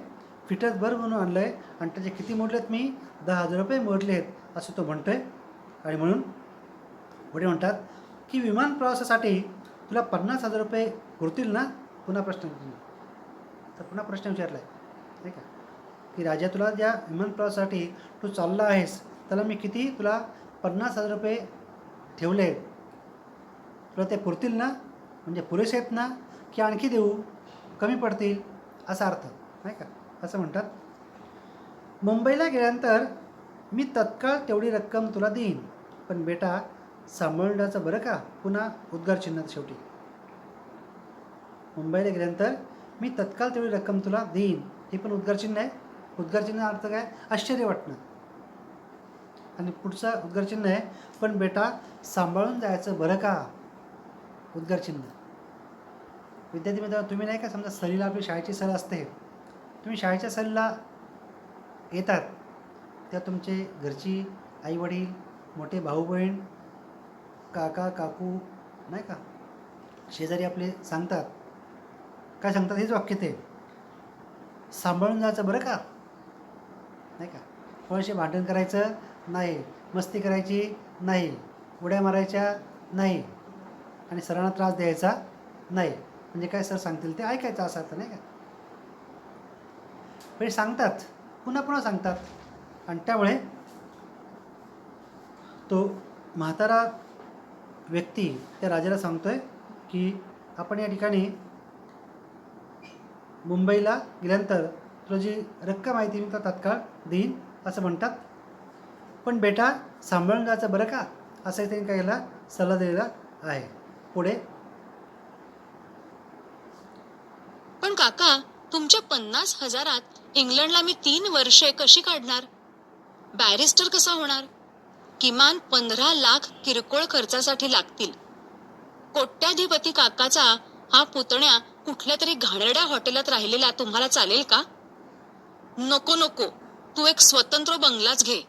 Speaker 1: पीटर्सबर्ग म्हणून आणलं आहे आणि त्याचे किती मोडलेत मी? 10,000 रुपये मोडले आहेत असं तो म्हणतो आहे. आणि म्हणून पुढे म्हणतात की विमान प्रवासासाठी तुला 50,000 रुपये पुरतील ना? पुन्हा प्रश्न विचारला आहे नाही का, की राजा, तुला ज्या विमान प्रवासासाठी तू चालला आहेस त्याला मी किती तुला 50,000 रुपये ठेवले आहेत, तुला ते पुरतील ना? म्हणजे पुरेसे आहेत ना, की आणखी देऊ, कमी पडतील असा अर्थ नाही का, असं म्हणतात. मुंबईला गेल्यानंतर मी तत्काळ तेवढी रक्कम तुला देईन, पण बेटा सांभाळून द्यायचं बरं का? पुन्हा उद्गार चिन्हात शेवटी. मुंबईला गेल्यानंतर मी तत्काळ तेवढी रक्कम तुला देईन. हे पण उद्गारचिन्ह आहे. उद्गारचिन्ह अर्थ काय? आश्चर्य वाटणं. आणि पुढचा उद्गारचिन्ह आहे, पण बेटा सांभाळून जायचं बरं का. उद्गारचिन्ह. विद्यार्थी मित्रांनो, तुम्ही नाही का, समजा सहलीला, आपली शाळेची सहल असते, तुम्ही शाळेच्या सहलीला येतात तेव्हा तुमचे घरची आईवडील, मोठे भाऊ बहीण, काका काकू नाही का, शेजारी आपले सांगतात, काय सांगतात? हेच वाक्य ते, सांभाळून जायचं बरं का. नाही का, कोणाशी भांडण करायचं नाही, मस्ती करायची नाही, उड्या मारायच्या नाही आणि सरांना त्रास द्यायचा नाही. म्हणजे काय सर सांगतील ते ऐकायचं असं अर्थ, नाही का. पण सांगतात, पुन्हा पुन्हा सांगतात. आणि त्यामुळे तो म्हातारा व्यक्ती त्या राजाला सांगतोय की आपण या ठिकाणी मुंबईला गेल्यानंतर तुला जी रक्कम आहे ती मी तुला तत्काळ देईन असं म्हणतात. पण बेटा सांभाळून जायचं बरं का, असं त्यांनी काय केला, सल्ला दिलेला आहे. पुढे,
Speaker 2: पण काका, तुमच्या 50,000 इंग्लंडला मी 3 वर्षे कशी काढणार? बॅरिस्टर कसा होणार? किमान 15 लाख किरकोळ खर्चासाठी लागतील. कोट्याधिपती काकाचा हा पुतण्या कुठल्या तरी घाणेरड्या हॉटेलात राहिलेला तुम्हाला चालेल का? नको नको, तू एक स्वतंत्र बंगलाच घे.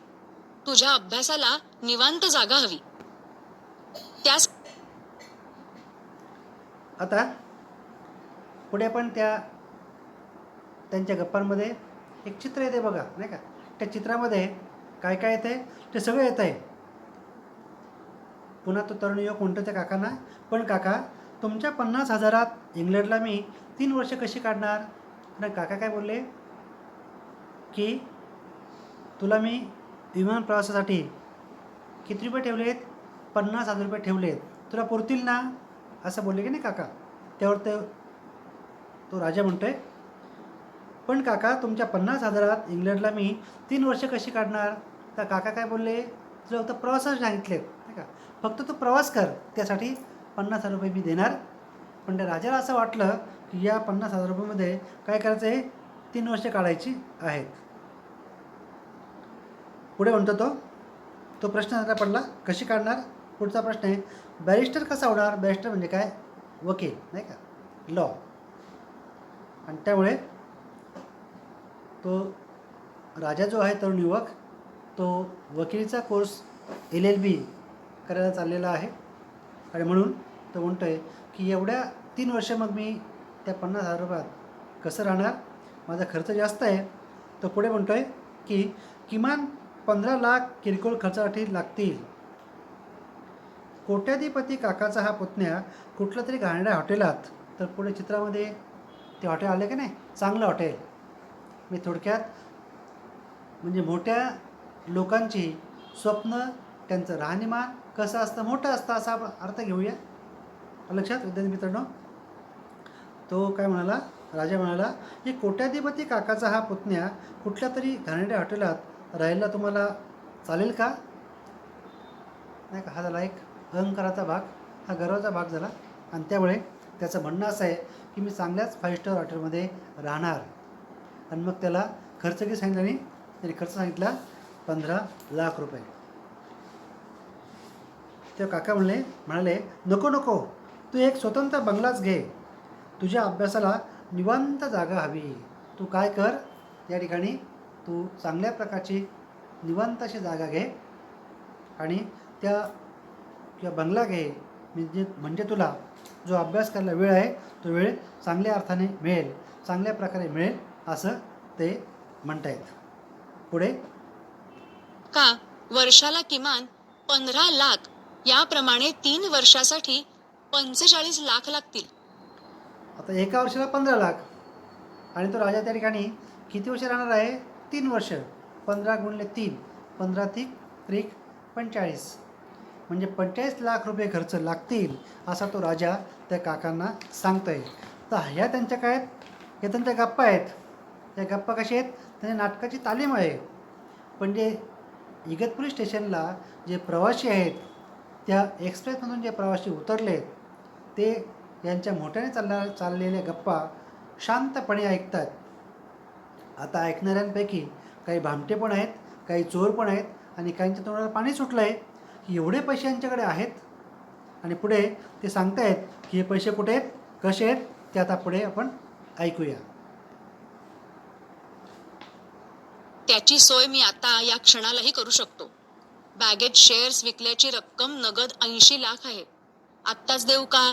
Speaker 2: तुझ्या अभ्यासाला निवांत जागा हवी. त्यास
Speaker 1: आता पुढे आपण त्यांच्या गप्पांमध्ये एक चित्र येते बघा, नाही का. त्या चित्रामध्ये काय काय येते ते सगळं येत आहे. पुन्हा तो तरुण युवक म्हणतो त्या काकांना, पण काका तुमच्या 50,000 इंग्लंडला मी 3 वर्ष कशी काढणार? आणि काका काय बोलले की तुला मी विमान प्रवासासाठी किती रुपये ठेवले आहेत? 50,000 रुपये ठेवले आहेत, तुला पुरतील ना? असं बोलले की नाही काका. त्यावर तो राजा म्हणतोय, पण काका तुमच्या 50,000 इंग्लंडला मी 3 वर्ष कशी काढणार? तर काका काय बोलले, तुला फक्त प्रवासाच सांगितलेत, नाही का, फक्त तू प्रवास कर, त्यासाठी 50,000 रुपये मी देणार. पण त्या राजाला असं वाटलं की या 50,000 रुपयेमध्ये काय करायचं आहे, 3 वर्ष काढायची आहेत. पुढे म्हणतो तो प्रश्न त्याला पडला, कशी काढणार? पुढचा प्रश्न आहे, बॅरिस्टर कसा होणार? बॅरिस्टर म्हणजे काय? वकील, नाही का, लॉ. आणि त्यामुळे तो राजा जो आहे तरुण युवक, तो वकिलीचा कोर्स LLB करायला चाललेला आहे. आणि म्हणून तो म्हणतो आहे की एवढ्या 3 वर्ष मग मी त्या 50,000 रुपयात कसं राहणार? माझा खर्च जास्त आहे. तो पुढे म्हणतो आहे की किमान 15 लाख किरकोळ खर्चासाठी लागतील. कोट्याधिपती काकाचा हा पुतण्या कुठल्या तरी घाणेरड्या हॉटेलात, तर पुढे चित्रामध्ये ते हॉटेल आले की नाही, चांगलं हॉटेल. मी थोडक्यात म्हणजे मोठ्या लोकांची स्वप्न, त्यांचं राहणीमान कसं असतं, मोठं असतं असा अर्थ घेऊया. लक्षात विद्यार्थी मित्रांनो. तो काय म्हणाला, राजा म्हणाला की कोट्याधिपती काकाचा हा पुतण्या कुठल्या तरी घाणेरड्या हॉटेलात राहायला तुम्हाला चालेल का? नाही का, हा झाला एक अहंकाराचा भाग, हा गर्वाचा भाग झाला. आणि त्यामुळे त्याचं म्हणणं असं आहे की मी चांगल्याच 5 स्टार हॉटेलमध्ये राहणार. आणि मग त्याला खर्च किती सांगितला, आणि त्याने खर्च सांगितला 15 लाख रुपये. ते काका म्हणाले नको नको, तू एक स्वतंत्र बंगलाच घे, तुझ्या अभ्यासाला निवांत जागा हवी. तू काय कर, या ठिकाणी तू चांगल्या प्रकारची निवांत अशी जागा घे आणि किंवा बंगला घे, म्हणजे तुला जो अभ्यास करायला वेळ आहे तो वेळ चांगल्या अर्थाने मिळेल, चांगल्या प्रकारे मिळेल, असं ते म्हणतायत. पुढे,
Speaker 2: का वर्षाला किमान 15 लाख, याप्रमाणे 3 वर्षासाठी 45 लाख लागतील.
Speaker 1: आता एका वर्षाला 15 लाख आणि तो राजा त्या ठिकाणी किती वर्ष राहणार आहे? 3 वर्ष. 15 × 3, 15 त्रिक 45, म्हणजे 45 लाख रुपये खर्च लागतील असा तो राजा त्या काकांना सांगतोय. तर ह्या त्यांच्या काय आहेत, हे त्यांच्या गप्पा आहेत. त्या गप्पा कशा आहेत? त्यांच्या नाटकाची तालीम आहे. पण जे इगतपुरी स्टेशनला जे प्रवासी आहेत, त्या एक्सप्रेसमधून जे प्रवासी उतरले, ते यांच्या मोठ्याने चाललेल्या गप्पा शांतपणे ऐकतात. आता ऐकणाऱ्यांपैकी काही भामटे पण आहेत, काही चोर पण आहेत आणि काहींच्या तोंडाला पाणी सुटलं आहे की एवढे पैसे यांच्याकडे आहेत. आणि पुढे ते सांगतायत की हे पैसे कुठे आहेत, कसे आहेत, ते आता पुढे आपण ऐकूया.
Speaker 2: त्याची सोय मी आता या क्षणालाही करू शकतो. बॅगेत शेअर्स विकल्याची रक्कम नगद 80 लाख आहे. आत्ताच देऊ का?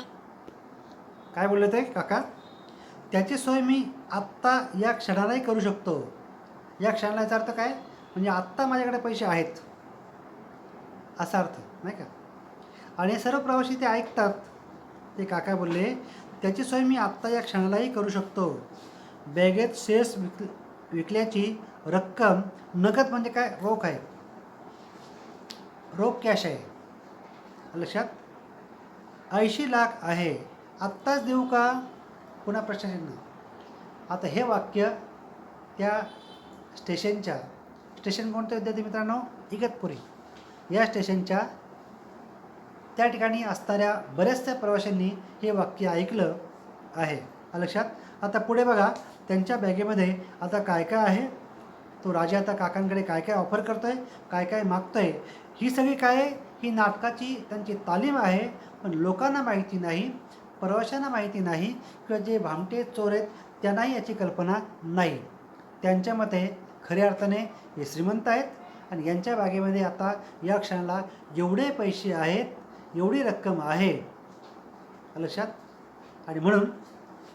Speaker 1: काय बोलले ते काका? त्याची सोय मी आत्ता या क्षणालाही करू शकतो. या क्षणाला याचा अर्थ काय? म्हणजे आत्ता माझ्याकडे पैसे आहेत असा अर्थ, नाही का? आणि सर्व प्रवासी ते ऐकतात. ते काका बोलले त्याची सोय मी आत्ता या क्षणालाही करू शकतो. बॅगेत शेअर्स विकल्याची रक्कम नगद म्हणजे काय? रोख आहे, रोख कॅश आहे. लक्षात? 80 लाख आहे. आत्ताच देऊ का? पुन्हा प्रश्नचिन्ह. आता हे वाक्य त्या स्टेशन कोणतं विद्यार्थी मित्रांनो? इगतपुरी. या स्टेशनच्या त्या ठिकाणी असणाऱ्या बऱ्याचशा प्रवाशांनी हे वाक्य ऐकलं आहे. लक्षात? आता पुढे बघा, त्यांच्या बॅगेमध्ये आता काय काय आहे. तो राजा आता काकांकडे काय काय ऑफर करतो आहे, काय काय मागतो आहे. ही सगळी काय आहे? ही नाटकाची त्यांची तालीम आहे. पण लोकांना माहिती नाही, प्रवाशांना माहिती नाही, किंवा जे भामटे चोर आहेत त्यांनाही याची कल्पना नाही. त्यांच्या मते खऱ्या अर्थाने हे श्रीमंत आहेत आणि यांच्या बॅगेमध्ये आता या क्षणाला एवढे पैसे आहेत, एवढी रक्कम आहे. लक्षात? आणि म्हणून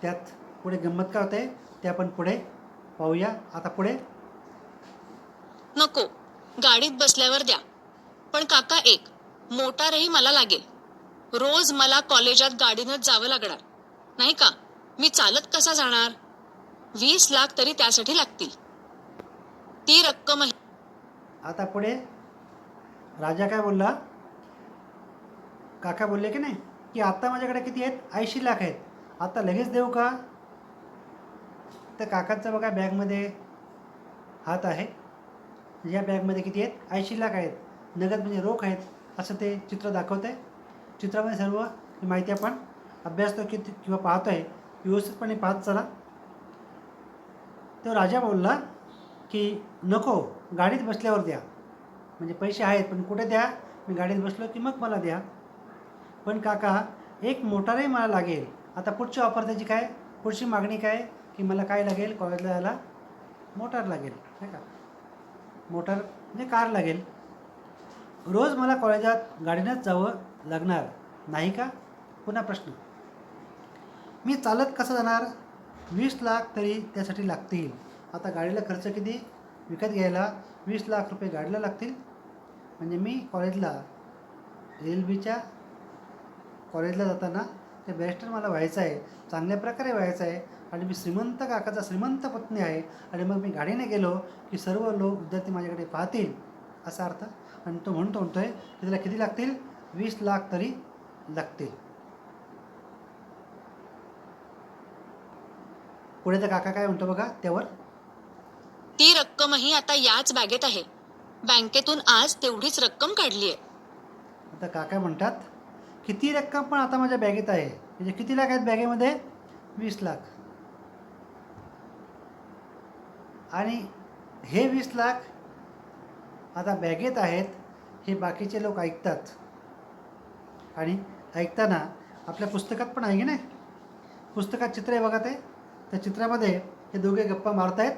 Speaker 1: त्यात पुढे गंमत काय होते ते आपण पुढे पाहूया. आता पुढे,
Speaker 2: नको, गाडीत बसल्यावर द्या. पण काका, एक मोटारही मला लागेल. रोज मला कॉलेजात गाडीनंच जावं लागणार, नाही का? मी चालत कसा जाणार? 20 लाख तरी त्यासाठी लागतील. ती रक्कमही.
Speaker 1: आता पुढे राजा काय बोलला? काका बोलले की नाही की आता माझ्याकडे किती आहेत? 80 लाख आहेत. आता लगेच देऊ का? तर काकांचा बघा बॅगमध्ये हात आहे. या बॅगमध्ये किती आहेत? 80 लाख आहेत. नगद म्हणजे रोख आहेत असं ते चित्र दाखवत आहे. चित्रामध्ये सर्व ही माहिती आपण अभ्यासतो किंवा पाहतो आहे. व्यवस्थितपणे पाहत चला. तो राजा बोलला की नको, गाडीत बसल्यावर द्या. म्हणजे पैसे आहेत पण कुठे द्या? मी गाडीत बसलो की मग मला द्या. पण काका, एक मोटारही मला लागेल. आता पुढची ऑफर त्याची काय? पुढची मागणी काय की मला काय लागेल? कॉलेजला यायला मोटार लागेल, नाही का? मोटार म्हणजे कार लागेल. रोज मला कॉलेजात गाडीनंच जावं लागणार, नाही का? पुन्हा प्रश्न, मी चालत कसं जाणार? 20 लाख तरी त्यासाठी लागतील. आता गाडीला खर्च किती? विकत घ्यायला 20 लाख रुपये गाडीला लागतील. म्हणजे मी कॉलेजला LLBच्या कॉलेजला जाताना ते बॅरिस्टर मला व्हायचं आहे, चांगल्या प्रकारे व्हायचं आहे. आणि मी श्रीमंत काकाचा श्रीमंत पत्नी आहे. आणि मग मी गाडीने गेलो की सर्व लोक विद्यार्थी माझ्याकडे पाहतील असा अर्थ. आणि तो म्हणतोय की त्याला किती लागतील? 20 लाख तरी लागतील. पुढे तर काका काय म्हणतो बघा त्यावर.
Speaker 2: ती रक्कमही आता याच बॅगेत आहे. बँकेतून आज तेवढीच रक्कम काढली आहे.
Speaker 1: आता काका म्हणतात किती रक्कम पण आता माझ्या बॅगेत आहे. म्हणजे किती लाख आहेत बॅगेमध्ये? 20 लाख. आणि हे 20 लाख आता बॅगेत आहेत. हे बाकीचे लोक ऐकतात. आणि ऐकताना आपल्या पुस्तकात पण आहे की नाही? पुस्तकात चित्र आहे बघा. ते त्या चित्रामध्ये हे दोघे गप्पा मारत आहेत.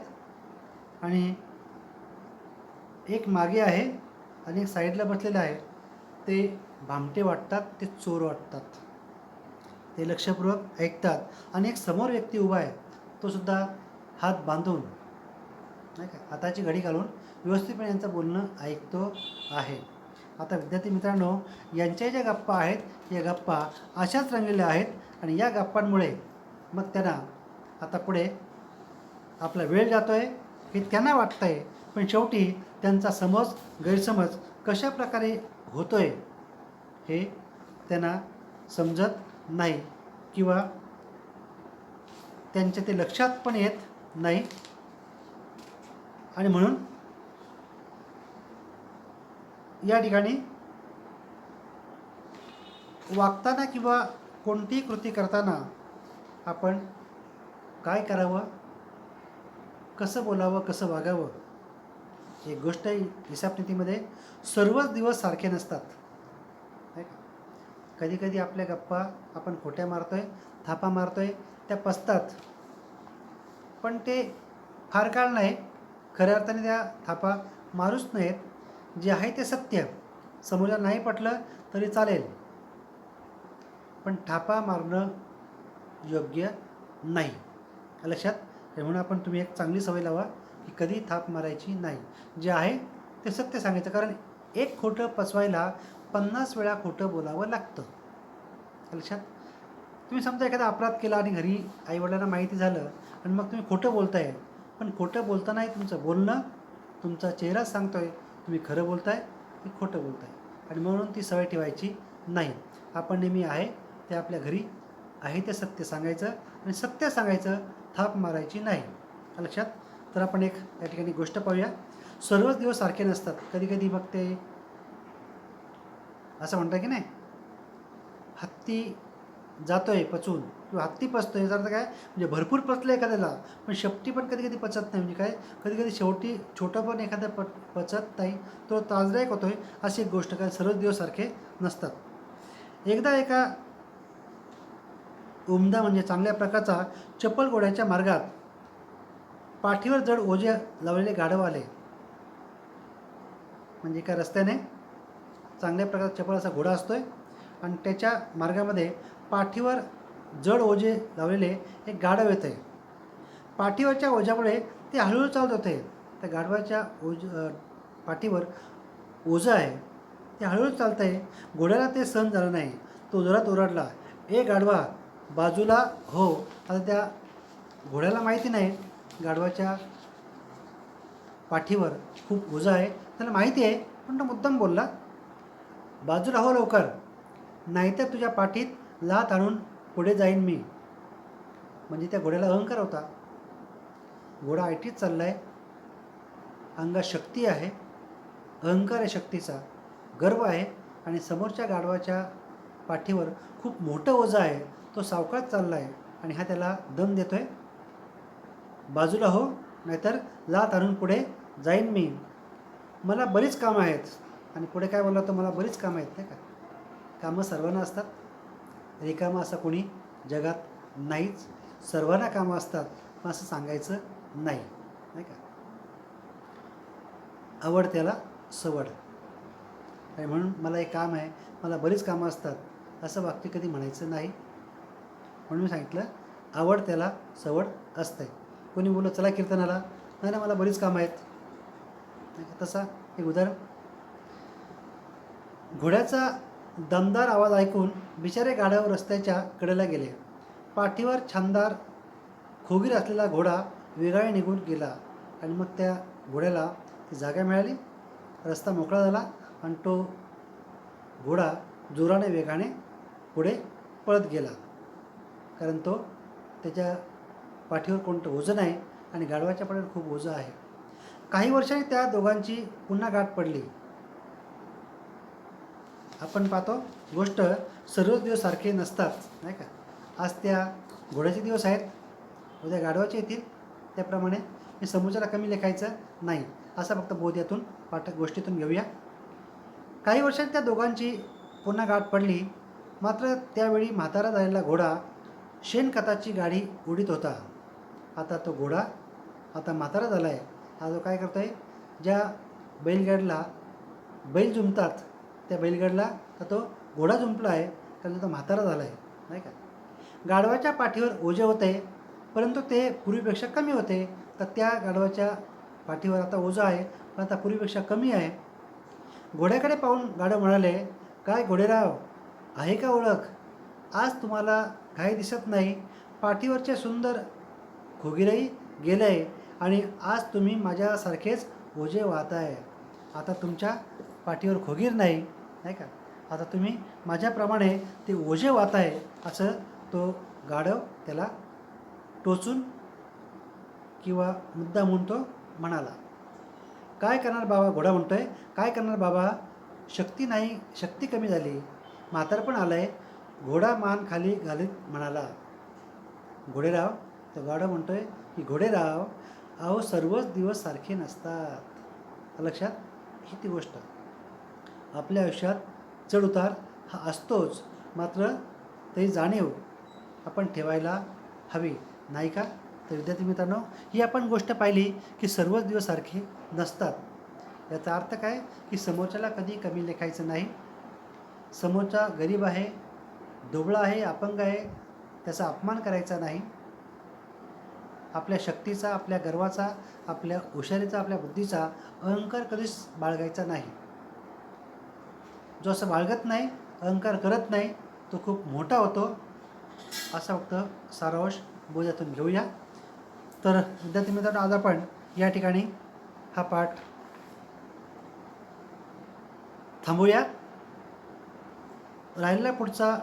Speaker 1: आणि एक मागे आहे आणि एक साईडला बसलेलं आहे. ते भामटे वाटतात, ते चोर वाटतात. ते लक्षपूर्वक ऐकतात. आणि एक समोर व्यक्ती उभा आहे, तो सुद्धा हात बांधून, नाही का, हाताची घडी घालून व्यवस्थितपणे यांचं बोलणं ऐकतो आहे. आता विद्यार्थी मित्रांनो, यांच्या ज्या गप्पा आहेत या गप्पा अशाच रंगलेल्या आहेत. आणि या गप्पांमुळे मग त्यांना आता पुढे आपला वेळ जातो आहे हे त्यांना वाटतं आहे. पण शेवटी त्यांचा गैरसमज कशा प्रकारे होतो आहे हे त्यांना समजत नाही किंवा त्यांच्या ते लक्षात पण येत नाही. आणि म्हणून या ठिकाणी वागताना किंवा कोणतीही कृती करताना आपण काय करावं, कसं बोलावं, कसं वागावं. एक गोष्ट हिसाबनीतीमध्ये सर्वच दिवस सारखे नसतात, नाही का. कधी कधी आपल्या गप्पा आपण खोट्या मारतोय, थापा मारतोय, त्या पचतात. पण ते फार काळ नाही, खऱ्या अर्थाने त्या थापा मारूच नयेत. जे आहे ते सत्य. समोरला नाही पटलं तरी चालेल, पण थापा मारणं योग्य नाही. लक्षात. म्हणून आपण तुम्ही एक चांगली सवय लावा की कधी थाप मारायची नाही. जे आहे ते सत्य सांगायचं. कारण एक खोटं पचवायला 50 वेळा खोटं बोलावं लागतं. लक्षात. तुम्ही समजा एखादा अपराध केला आणि घरी आईवडिलांना माहिती झालं आणि मग तुम्ही खोटं बोलताय. पण खोटं बोलतानाही तुमचं बोलणं, तुमचा चेहरा सांगतोय तुम्ही खरं बोलताय की खोटं बोलताय. आणि म्हणून ती सवय ठेवायची नाही. आपण नेहमी आहे ते आपल्या घरी आहे ते सत्य सांगायचं आणि सत्य सांगायचं, थाप मारायची नाही. लक्षात. तर आपण एक या ठिकाणी गोष्ट पाहूया. सर्वच दिवस सारखे नसतात. कधी कधी मग ते असं म्हणतात की नाही, हत्ती जातोय पचून किंवा हत्ती पचतोय. याचा अर्थ काय, म्हणजे भरपूर पचलं एखाद्याला, पण शेपटी पण कधी कधी पचत नाही. म्हणजे काय, कधी कधी शेवटी छोटं पण एखादं पचत नाही, तो त्रासदायक होतोय. अशी एक गोष्ट. काय सर्वच दिवस सारखे नसतात. एकदा एका उमदा म्हणजे चांगल्या प्रकारचा चप्पल घोड्याच्या मार्गात पाठीवर जड ओझे लावलेले गाढव आले. म्हणजे एका रस्त्याने चांगल्या प्रकारचा चप्पल असा घोडा असतोय आणि त्याच्या मार्गामध्ये पाठीवर जड ओझे लावलेले एक गाढव येत आहे. पाठीवरच्या ओझ्यामुळे ते हळूहळू चालत होते. त्या गाढवाच्या पाठीवर ओझं आहे, ते हळूहळू चालत आहे. घोड्याला ते सहन झालं नाही. तो जोरात ओरडला, ए गाढवा, बाजूला हो. आता त्या घोड्याला माहिती नाही गाढवाच्या पाठीवर खूप ओझं आहे. त्याला माहिती आहे, पण तो मुद्दाम बोलला, बाजूला हो लवकर, नाहीतर तुझ्या पाठीत लाथ आणून पुढे जाईन मी. म्हणजे त्या घोड्याला अहंकार होता. घोडा ऐटीत चालला आहे, अंगात शक्ती आहे, अहंकार आहे शक्तीचा, गर्व आहे. आणि समोरच्या गाढवाच्या पाठीवर खूप मोठं ओझं आहे. तो सावकाश चालला आहे आणि हा त्याला दम देतो आहे, बाजूला हो, नाहीतर लाथ आणून पुढे जाईन मी. मला बरीच कामं आहेत. आणि पुढे काय बोलला तो, मला बरीच कामं आहेत. नाही का. कामं सर्वांना असतात, रिकामं असं कोणी जगात नाहीच. सर्वांना कामं असतात, पण असं सांगायचं नाही. नाही का. आवड त्याला सवड. आणि म्हणून मला एक काम आहे, मला बरीच कामं असतात, असं वाक्य कधी म्हणायचं नाही. म्हणून मी सांगितलं, आवड त्याला सवड असते. कोणी बोललं चला कीर्तनाला, नाही ना मला बरीच कामं आहेत. तसा एक उदाहरण. घोड्याचा दमदार आवाज ऐकून बिचारे गाढव रस्त्याच्या कडेला गेले. पाठीवर छानदार खोगीर असलेला घोडा वेगाने निघून गेला. आणि मग त्या घोड्याला ती जागा मिळाली, रस्ता मोकळा झाला आणि तो घोडा जोराने वेगाने पुढे पळत गेला. कारण तो त्याच्या पाठीवर कोणतं ओझं नाही आणि गाढवाच्या पाठीवर खूप ओझं आहे. काही वर्षांनी त्या दोघांची पुन्हा गाठ पडली. आपण पाहतो गोष्ट सर्वच दिवस सारखे नसतात. नाही का. आज त्या घोड्याचे दिवस आहेत, उद्या गाढवाचे येतील. त्याप्रमाणे मी समोरच्याला कमी लेखायचं नाही, असा फक्त बोध यातून गोष्टीतून घेऊया. काही वर्षांत त्या दोघांची पुन्हा गाठ पडली. मात्र त्यावेळी म्हातारा झालेला घोडा शेणखताची गाडी उडीत होता. आता तो घोडा आता म्हातारा झाला आहे. हा जो काय करतो आहे, ज्या बैलगाडीला बैल जुंपतात त्या बैलगाडीला तर तो घोडा जुंपला आहे, कारण तो म्हातारा झाला आहे. नाही का. गाढवाच्या पाठीवर ओझे होते, परंतु ते पूर्वीपेक्षा कमी होते. तर त्या गाढवाच्या पाठीवर आता ओझं आहे, पण आता पूर्वीपेक्षा कमी आहे. घोड्याकडे पाहून गाढव म्हणाले, काय घोडेराव, आहे का ओळख? आज तुम्हाला काही दिसत नाही. पाठीवरचे सुंदर खोगीरही गेले आहे आणि आज तुम्ही माझ्यासारखेच ओझे वाहताय. आता तुमच्या पाठीवर खोगीर नाही, नाही का. आता तुम्ही माझ्याप्रमाणे ते ओझे वाहताय, असं तो गाढव त्याला टोचून किंवा मुद्दा म्हणून तो म्हणाला. काय करणार बाबा, घोडा म्हणतोय, काय करणार बाबा, शक्ती नाही, शक्ती कमी झाली, म्हातारपण आलं आहे. घोडा मान खाली घालीत म्हणाला, घोडेराव, तर गाढव म्हणतोय की घोडेराव, अहो सर्वच दिवस सारखे नसतात. लक्षात? ही ती गोष्ट. आपल्या आयुष्यात चढउतार हा असतोच, मात्र ते जाणीव आपण ठेवायला हवी, नाही का? तर विद्यार्थी मित्रांनो, ही आपण गोष्ट पाहिली की सर्वच दिवस सारखे नसतात. याचा अर्थ काय? की समोरच्याला कधी कमी लेखायचं नाही. समोरचा गरीब आहे, दुबळा आहे, अपंग आहे, त्याचा अपमान करायचा नाही. आपल्या शक्तीचा, आपल्या गर्वाचा, आपल्या हुशारीचा, आपल्या बुद्धीचा अहंकार कधीच बाळगायचा नाही. जो असं बाळगत नाही, अहंकार करत नाही, तो खूप मोठा होतो. असा फक्त सारांश बोधातून घेऊया. तर विद्यार्थी मित्रांनो, आज आपण या ठिकाणी हा पाठ थांबूया. राहिलेला पुढचा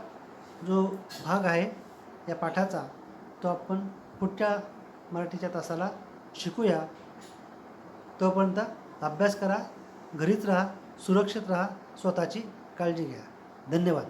Speaker 1: जो भाग आहे या पाठाचा, तो आपण पुढच्या मराठीच्या तासाला शिकूया. तोपर्यंत अभ्यास करा, घरीच राहा, सुरक्षित राहा, स्वतःची काळजी घ्या. धन्यवाद.